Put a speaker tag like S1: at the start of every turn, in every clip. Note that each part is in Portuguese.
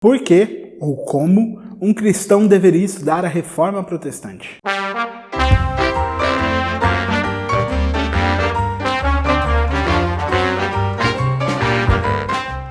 S1: Por que, ou como, um cristão deveria estudar a Reforma Protestante?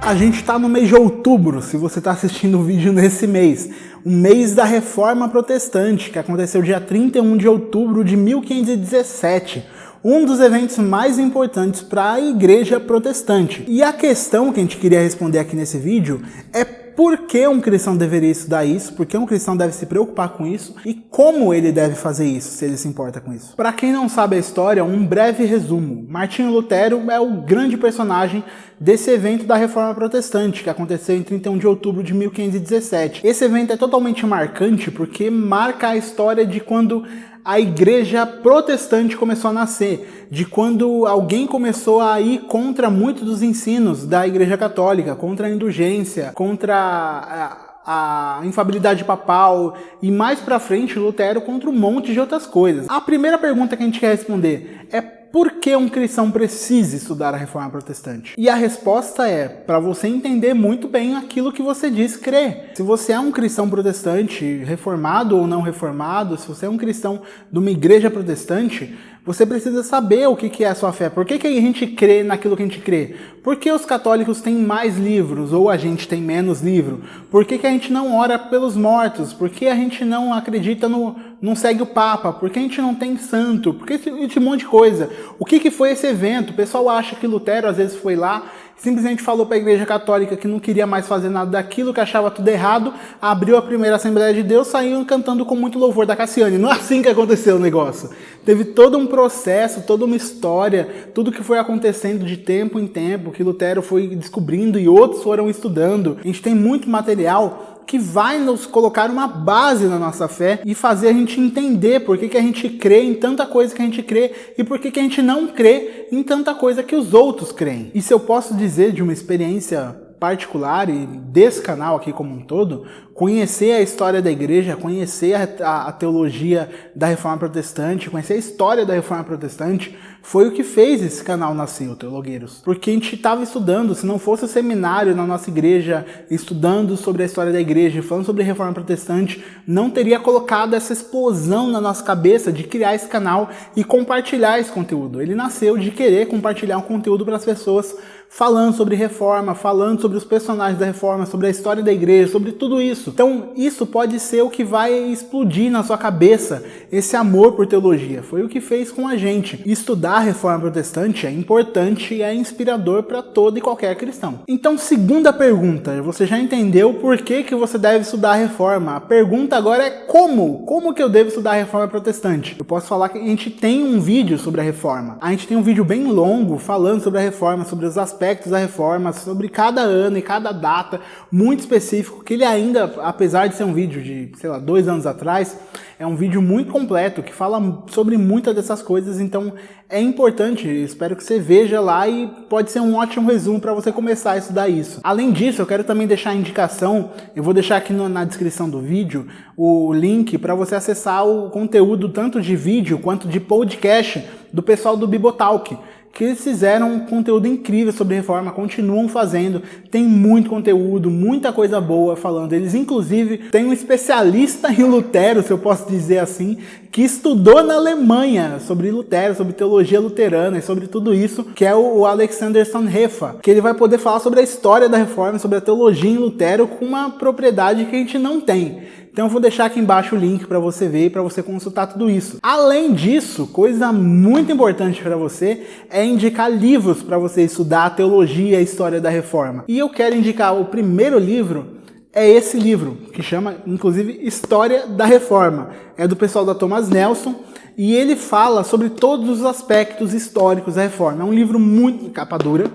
S1: A gente está no mês de outubro, se você está assistindo o vídeo nesse mês. O mês da Reforma Protestante, que aconteceu dia 31 de outubro de 1517. Um dos eventos mais importantes para a Igreja Protestante. E a questão que a gente queria responder aqui nesse vídeo é por que um cristão deveria estudar isso, por que um cristão deve se preocupar com isso e como ele deve fazer isso, se ele se importa com isso. Para quem não sabe a história, um breve resumo. Martinho Lutero é o grande personagem desse evento da Reforma Protestante, que aconteceu em 31 de outubro de 1517. Esse evento é totalmente marcante porque marca a história de quando a igreja protestante começou a nascer, de quando alguém começou a ir contra muitos dos ensinos da igreja católica, contra a indulgência, contra a infabilidade papal e mais pra frente Lutero contra um monte de outras coisas. A primeira pergunta que a gente quer responder é por que um cristão precisa estudar a Reforma Protestante? E a resposta é para você entender muito bem aquilo que você diz crer. Se você é um cristão protestante, reformado ou não reformado, se você é um cristão de uma igreja protestante, você precisa saber o que é a sua fé. Por que a gente crê naquilo que a gente crê? Por que os católicos têm mais livros ou a gente tem menos livro? Por que a gente não ora pelos mortos? Por que a gente não acredita não segue o Papa? Por que a gente não tem santo? Por que esse monte de coisa? O que foi esse evento? O pessoal acha que Lutero às vezes foi lá, simplesmente falou para a Igreja Católica que não queria mais fazer nada daquilo, que achava tudo errado, abriu a primeira Assembleia de Deus, saiu cantando com muito louvor da Cassiane. Não é assim que aconteceu o negócio. Teve todo um processo, toda uma história, tudo que foi acontecendo de tempo em tempo, que Lutero foi descobrindo e outros foram estudando. A gente tem muito material que vai nos colocar uma base na nossa fé e fazer a gente entender por que a gente crê em tanta coisa que a gente crê e por que a gente não crê em tanta coisa que os outros creem. E se eu posso dizer de uma experiência particular e desse canal aqui como um todo, conhecer a história da igreja, conhecer a teologia da Reforma Protestante, conhecer a história da Reforma Protestante, foi o que fez esse canal nascer, o Teologueiros. Porque a gente estava estudando, se não fosse o seminário na nossa igreja, estudando sobre a história da igreja, falando sobre a Reforma Protestante, não teria colocado essa explosão na nossa cabeça de criar esse canal e compartilhar esse conteúdo. Ele nasceu de querer compartilhar um conteúdo para as pessoas, falando sobre reforma, falando sobre os personagens da reforma, sobre a história da igreja, sobre tudo isso. Então, isso pode ser o que vai explodir na sua cabeça, esse amor por teologia. Foi o que fez com a gente. Estudar a Reforma Protestante é importante e é inspirador para todo e qualquer cristão. Então, segunda pergunta, você já entendeu por que você deve estudar a Reforma. A pergunta agora é como? Como que eu devo estudar a Reforma Protestante? Eu posso falar que a gente tem um vídeo sobre a Reforma. A gente tem um vídeo bem longo falando sobre a Reforma, sobre os aspectos da Reforma, sobre cada ano e cada data, muito específico, que ele ainda, apesar de ser um vídeo de, 2 anos atrás, é um vídeo muito completo, que fala sobre muitas dessas coisas, então é importante, espero que você veja lá e pode ser um ótimo resumo para você começar a estudar isso. Além disso, eu quero também deixar a indicação, eu vou deixar aqui na descrição do vídeo, o link para você acessar o conteúdo tanto de vídeo quanto de podcast do pessoal do Bibotalk, que eles fizeram um conteúdo incrível sobre reforma, continuam fazendo, tem muito conteúdo, muita coisa boa falando. Eles inclusive têm um especialista em Lutero, se eu posso dizer assim, que estudou na Alemanha sobre Lutero, sobre teologia luterana e sobre tudo isso, que é o Alexander Sanhefa, que ele vai poder falar sobre a história da reforma, sobre a teologia em Lutero com uma propriedade que a gente não tem. Então eu vou deixar aqui embaixo o link para você ver e para você consultar tudo isso. Além disso, coisa muito importante para você é indicar livros para você estudar a teologia e a história da reforma. E eu quero indicar o primeiro livro, é esse livro, que chama, inclusive, História da Reforma. É do pessoal da Thomas Nelson e ele fala sobre todos os aspectos históricos da reforma. É um livro muito capa dura.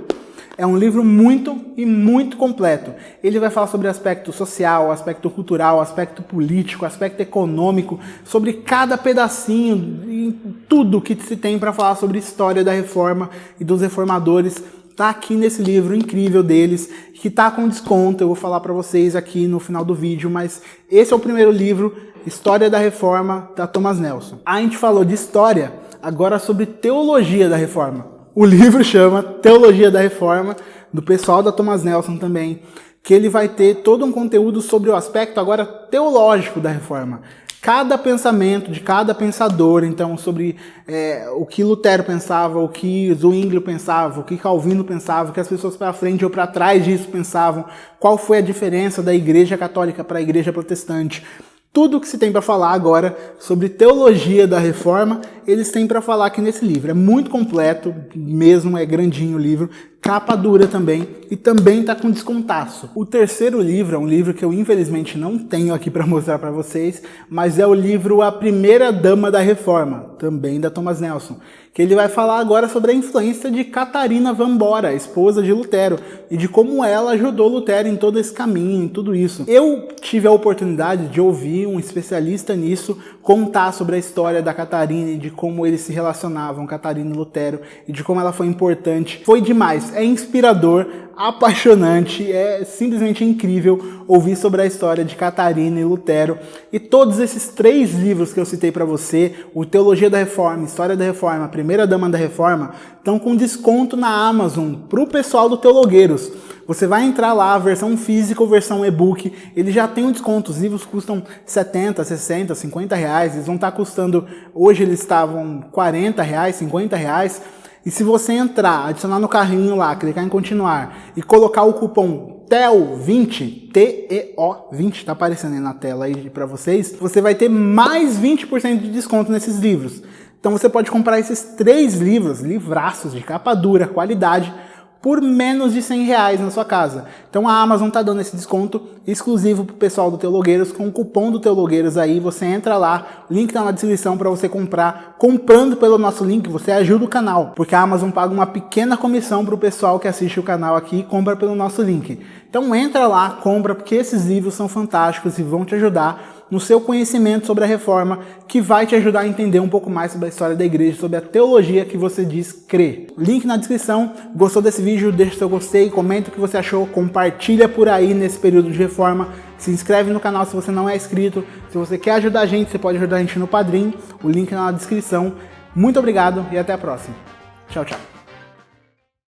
S1: É um livro muito completo. Ele vai falar sobre aspecto social, aspecto cultural, aspecto político, aspecto econômico, sobre cada pedacinho e tudo que se tem para falar sobre a história da reforma e dos reformadores. Tá aqui nesse livro incrível deles, que tá com desconto. Eu vou falar para vocês aqui no final do vídeo, mas esse é o primeiro livro, História da Reforma, da Thomas Nelson. A gente falou de história, agora sobre teologia da reforma. O livro chama Teologia da Reforma, do pessoal da Thomas Nelson também. que ele vai ter todo um conteúdo sobre o aspecto agora teológico da reforma. Cada pensamento de cada pensador, então, sobre o que Lutero pensava, o que Zwinglio pensava, o que Calvino pensava, o que as pessoas para frente ou para trás disso pensavam, qual foi a diferença da Igreja Católica para a Igreja Protestante. Tudo que se tem para falar agora sobre teologia da reforma, eles têm para falar aqui nesse livro. É muito completo, mesmo é grandinho o livro, capa dura também, e também está com descontaço. O terceiro livro é um livro que eu infelizmente não tenho aqui para mostrar para vocês, mas é o livro A Primeira Dama da Reforma, também da Thomas Nelson, que ele vai falar agora sobre a influência de Catarina van Bora, esposa de Lutero, e de como ela ajudou Lutero em todo esse caminho, em tudo isso. Eu tive a oportunidade de ouvir um especialista nisso contar sobre a história da Catarina e de como eles se relacionavam, Catarina e Lutero, e de como ela foi importante. Foi demais, é inspirador, apaixonante, é simplesmente incrível ouvir sobre a história de Catarina e Lutero. E todos esses 3 livros que eu citei para você, o Teologia da Reforma, História da Reforma, A Primeira Dama da Reforma, estão com desconto na Amazon para o pessoal do Teologueiros. Você vai entrar lá, versão física ou versão e-book, ele já tem um desconto, os livros custam 70, 60, 50 reais, eles vão estar custando, hoje eles estavam 40 reais, 50 reais, e se você entrar, adicionar no carrinho lá, clicar em continuar e colocar o cupom TEO20, T-E-O-20, tá aparecendo aí na tela aí para vocês, você vai ter mais 20% de desconto nesses livros. Então você pode comprar esses 3 livros, livraços de capa dura, qualidade, por menos de 100 reais na sua casa. Então a Amazon está dando esse desconto exclusivo para o pessoal do Teologueiros, com o cupom do Teologueiros aí, você entra lá, o link está na descrição para você comprar. Comprando pelo nosso link, você ajuda o canal, porque a Amazon paga uma pequena comissão para o pessoal que assiste o canal aqui e compra pelo nosso link. Então entra lá, compra, porque esses livros são fantásticos e vão te ajudar no seu conhecimento sobre a reforma, que vai te ajudar a entender um pouco mais sobre a história da igreja, sobre a teologia que você diz crer. Link na descrição. Gostou desse vídeo? Deixa seu gostei, comenta o que você achou, compartilha por aí nesse período de reforma, se inscreve no canal se você não é inscrito. Se você quer ajudar a gente, você pode ajudar a gente no Padrim, o link na descrição. Muito obrigado e até a próxima. Tchau, tchau.